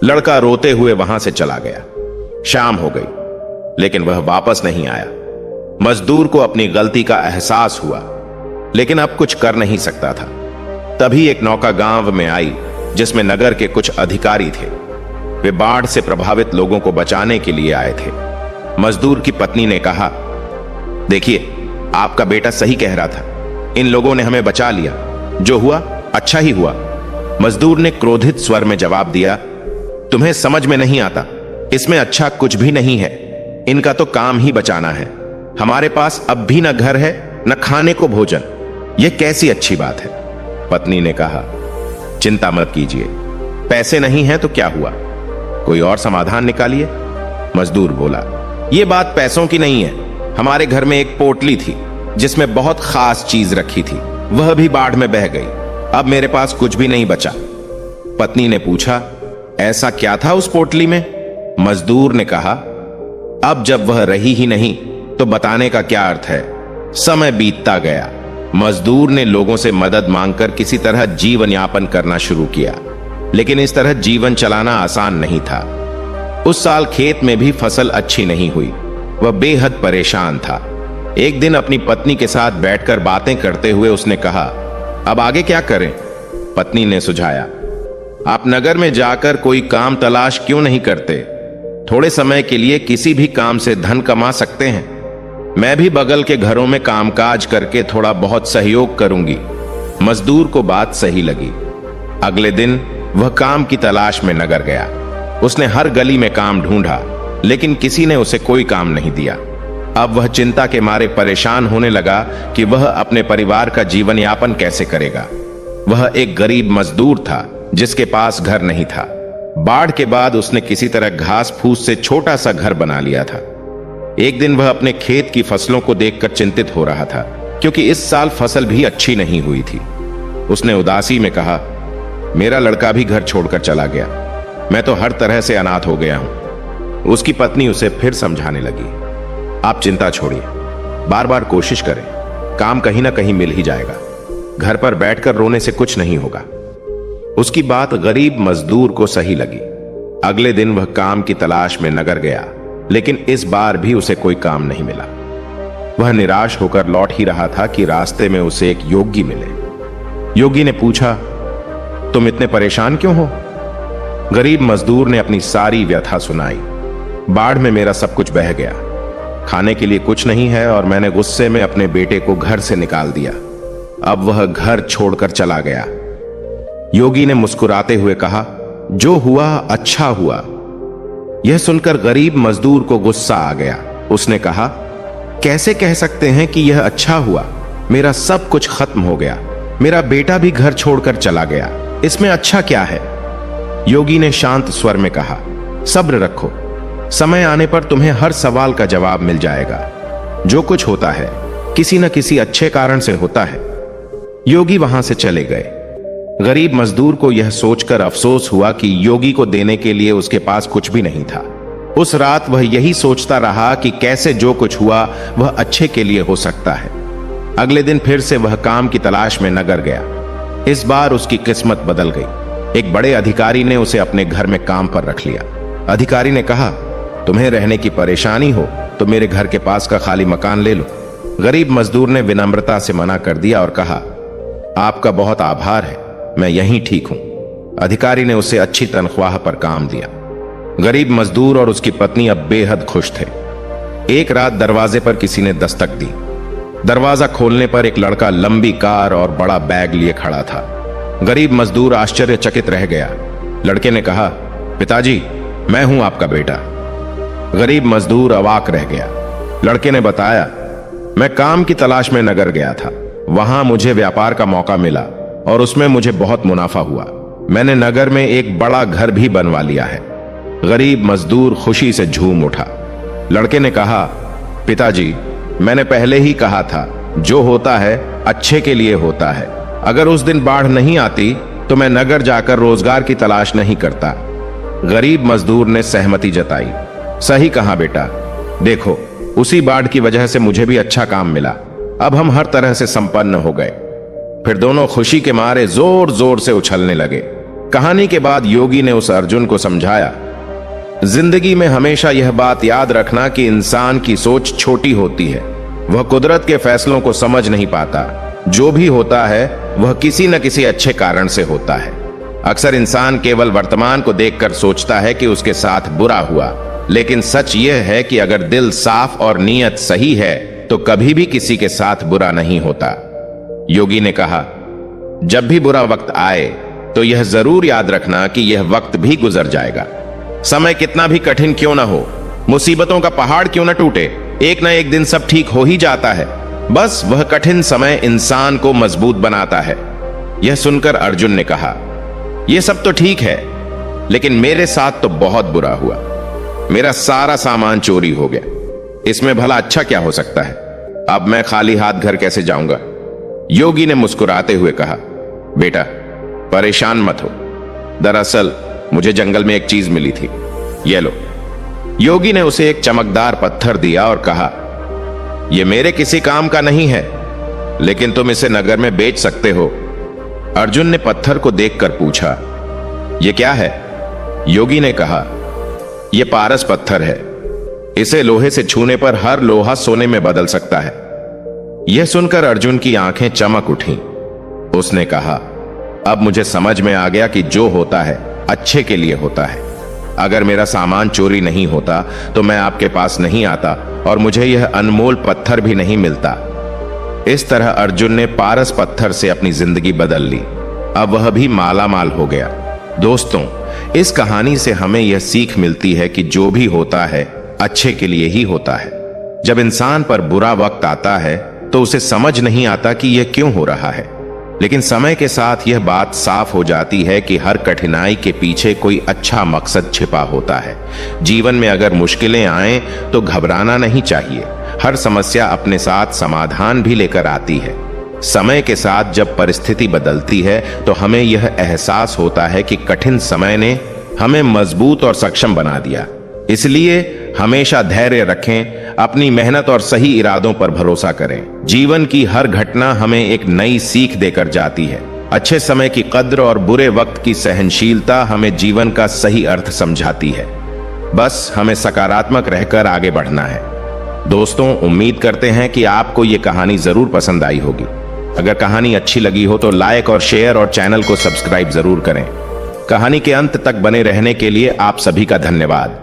लड़का रोते हुए वहां से चला गया। शाम हो गई लेकिन वह वापस नहीं आया। मजदूर को अपनी गलती का एहसास हुआ, लेकिन अब कुछ कर नहीं सकता था। तभी एक नौका गांव में आई जिसमें नगर के कुछ अधिकारी थे। वे बाढ़ से प्रभावित लोगों को बचाने के लिए आए थे। मजदूर की पत्नी ने कहा, देखिए, आपका बेटा सही कह रहा था, इन लोगों ने हमें बचा लिया, जो हुआ अच्छा ही हुआ। मजदूर ने क्रोधित स्वर में जवाब दिया, तुम्हें समझ में नहीं आता, इसमें अच्छा कुछ भी नहीं है, इनका तो काम ही बचाना है। हमारे पास अब भी न घर है न खाने को भोजन, यह कैसी अच्छी बात है। पत्नी ने कहा, चिंता मत कीजिए, पैसे नहीं है तो क्या हुआ, कोई और समाधान निकालिए। मजदूर बोला, यह बात पैसों की नहीं है, हमारे घर में एक पोटली थी जिसमें बहुत खास चीज रखी थी, वह भी बाढ़ में बह गई, अब मेरे पास कुछ भी नहीं बचा। पत्नी ने पूछा, ऐसा क्या था उस पोटली में। मजदूर ने कहा, अब जब वह रही ही नहीं तो बताने का क्या अर्थ है। समय बीतता गया। मजदूर ने लोगों से मदद मांगकर किसी तरह जीवन यापन करना शुरू किया, लेकिन इस तरह जीवन चलाना आसान नहीं था। उस साल खेत में भी फसल अच्छी नहीं हुई। वह बेहद परेशान था। एक दिन अपनी पत्नी के साथ बैठकर बातें करते हुए उसने कहा, अब आगे क्या करें। पत्नी ने सुझाया, आप नगर में जाकर कोई काम तलाश क्यों नहीं करते, थोड़े समय के लिए किसी भी काम से धन कमा सकते हैं। मैं भी बगल के घरों में कामकाज करके थोड़ा बहुत सहयोग करूंगी। मजदूर को बात सही लगी। अगले दिन वह काम की तलाश में नगर गया। उसने हर गली में काम ढूंढा, लेकिन किसी ने उसे कोई काम नहीं दिया। अब वह चिंता के मारे परेशान होने लगा कि वह अपने परिवार का जीवन यापन कैसे करेगा। वह एक गरीब मजदूर था जिसके पास घर नहीं था। बाढ़ के बाद उसने किसी तरह घास फूस से छोटा सा घर बना लिया था। एक दिन वह अपने खेत की फसलों को देखकर चिंतित हो रहा था, क्योंकि इस साल फसल भी अच्छी नहीं हुई थी। उसने उदासी में कहा, मेरा लड़का भी घर छोड़कर चला गया, मैं तो हर तरह से अनाथ हो गया हूं। उसकी पत्नी उसे फिर समझाने लगी, आप चिंता छोड़िए, बार बार कोशिश करें, काम कहीं ना कहीं मिल ही जाएगा, घर पर बैठकर रोने से कुछ नहीं होगा। उसकी बात गरीब मजदूर को सही लगी। अगले दिन वह काम की तलाश में नगर गया, लेकिन इस बार भी उसे कोई काम नहीं मिला। वह निराश होकर लौट ही रहा था कि रास्ते में उसे एक योगी मिले। योगी ने पूछा, तुम इतने परेशान क्यों हो। गरीब मजदूर ने अपनी सारी व्यथा सुनाई। बाढ़ में मेरा सब कुछ बह गया, खाने के लिए कुछ नहीं है और मैंने गुस्से में अपने बेटे को घर से निकाल दिया। अब वह घर छोड़कर चला गया। योगी ने मुस्कुराते हुए कहा, जो हुआ अच्छा हुआ। यह सुनकर गरीब मजदूर को गुस्सा आ गया। उसने कहा, कैसे कह सकते हैं कि यह अच्छा हुआ? मेरा सब कुछ खत्म हो गया, मेरा बेटा भी घर छोड़कर चला गया, इसमें अच्छा क्या है? योगी ने शांत स्वर में कहा, सब्र रखो, समय आने पर तुम्हें हर सवाल का जवाब मिल जाएगा। जो कुछ होता है किसी न किसी अच्छे कारण से होता है। योगी वहां से चले गए। गरीब मजदूर को यह सोचकर अफसोस हुआ कि योगी को देने के लिए उसके पास कुछ भी नहीं था। उस रात वह यही सोचता रहा कि कैसे जो कुछ हुआ वह अच्छे के लिए हो सकता है। अगले दिन फिर से वह काम की तलाश में नगर गया। इस बार उसकी किस्मत बदल गई। एक बड़े अधिकारी ने उसे अपने घर में काम पर रख लिया। अधिकारी ने कहा, तुम्हें रहने की परेशानी हो तो मेरे घर के पास का खाली मकान ले लो। गरीब मजदूर ने विनम्रता से मना कर दिया और कहा, आपका बहुत आभार है, मैं यहीं ठीक हूं। अधिकारी ने उसे अच्छी तनख्वाह पर काम दिया। गरीब मजदूर और उसकी पत्नी अब बेहद खुश थे। एक रात दरवाजे पर किसी ने दस्तक दी। दरवाजा खोलने पर एक लड़का लंबी कार और बड़ा बैग लिए खड़ा था। गरीब मजदूर आश्चर्यचकित रह गया। लड़के ने कहा, पिताजी, मैं हूं आपका बेटा। गरीब मजदूर अवाक रह गया। लड़के ने बताया, मैं काम की तलाश में नगर गया था, वहां मुझे व्यापार का मौका मिला और उसमें मुझे बहुत मुनाफा हुआ। मैंने नगर में एक बड़ा घर भी बनवा लिया है। गरीब मजदूर खुशी से झूम उठा। लड़के ने कहा, पिताजी, मैंने पहले ही कहा था, जो होता है अच्छे के लिए होता है। अगर उस दिन बाढ़ नहीं आती तो मैं नगर जाकर रोजगार की तलाश नहीं करता। गरीब मजदूर ने सहमति जताई। सही कहा बेटा, देखो, उसी बाढ़ की वजह से मुझे भी अच्छा काम मिला। अब हम हर तरह से संपन्न हो गए। फिर दोनों खुशी के मारे जोर जोर से उछलने लगे। कहानी के बाद योगी ने उस अर्जुन को समझाया, जिंदगी में हमेशा यह बात याद रखना कि इंसान की सोच छोटी होती है। वह कुदरत के फैसलों को समझ नहीं पाता। जो भी होता है वह किसी न किसी अच्छे कारण से होता है। अक्सर इंसान केवल वर्तमान को देखकर सोचता है कि उसके साथ बुरा हुआ, लेकिन सच यह है कि अगर दिल साफ और नीयत सही है तो कभी भी किसी के साथ बुरा नहीं होता। योगी ने कहा, जब भी बुरा वक्त आए तो यह जरूर याद रखना कि यह वक्त भी गुजर जाएगा। समय कितना भी कठिन क्यों ना हो, मुसीबतों का पहाड़ क्यों ना टूटे, एक ना एक दिन सब ठीक हो ही जाता है। बस वह कठिन समय इंसान को मजबूत बनाता है। यह सुनकर अर्जुन ने कहा, यह सब तो ठीक है, लेकिन मेरे साथ तो बहुत बुरा हुआ। मेरा सारा सामान चोरी हो गया। इसमें भला अच्छा क्या हो सकता है? अब मैं खाली हाथ घर कैसे जाऊंगा? योगी ने मुस्कुराते हुए कहा, बेटा, परेशान मत हो। दरअसल मुझे जंगल में एक चीज मिली थी, ये लो। योगी ने उसे एक चमकदार पत्थर दिया और कहा, यह मेरे किसी काम का नहीं है, लेकिन तुम इसे नगर में बेच सकते हो। अर्जुन ने पत्थर को देखकर पूछा, यह क्या है? योगी ने कहा, यह पारस पत्थर है। इसे लोहे से छूने पर हर लोहा सोने में बदल सकता है। यह सुनकर अर्जुन की आंखें चमक उठीं। उसने कहा, अब मुझे समझ में आ गया कि जो होता है अच्छे के लिए होता है। अगर मेरा सामान चोरी नहीं होता तो मैं आपके पास नहीं आता और मुझे यह अनमोल पत्थर भी नहीं मिलता। इस तरह अर्जुन ने पारस पत्थर से अपनी जिंदगी बदल ली। अब वह भी माला माल हो गया। दोस्तों, इस कहानी से हमें यह सीख मिलती है कि जो भी होता है अच्छे के लिए ही होता है। जब इंसान पर बुरा वक्त आता है तो उसे समझ नहीं आता कि यह क्यों हो रहा है, लेकिन समय के साथ यह बात साफ हो जाती है कि हर कठिनाई के पीछे कोई अच्छा मकसद छिपा होता है। जीवन में अगर मुश्किलें आएं तो घबराना नहीं चाहिए। हर समस्या अपने साथ समाधान भी लेकर आती है। समय के साथ जब परिस्थिति बदलती है तो हमें यह एहसास होता है कि कठिन समय ने हमें मजबूत और सक्षम बना दिया। इसलिए हमेशा धैर्य रखें, अपनी मेहनत और सही इरादों पर भरोसा करें। जीवन की हर घटना हमें एक नई सीख देकर जाती है। अच्छे समय की कद्र और बुरे वक्त की सहनशीलता हमें जीवन का सही अर्थ समझाती है। बस हमें सकारात्मक रहकर आगे बढ़ना है। दोस्तों, उम्मीद करते हैं कि आपको ये कहानी जरूर पसंद आई होगी। अगर कहानी अच्छी लगी हो तो लाइक और शेयर और चैनल को सब्सक्राइब जरूर करें। कहानी के अंत तक बने रहने के लिए आप सभी का धन्यवाद।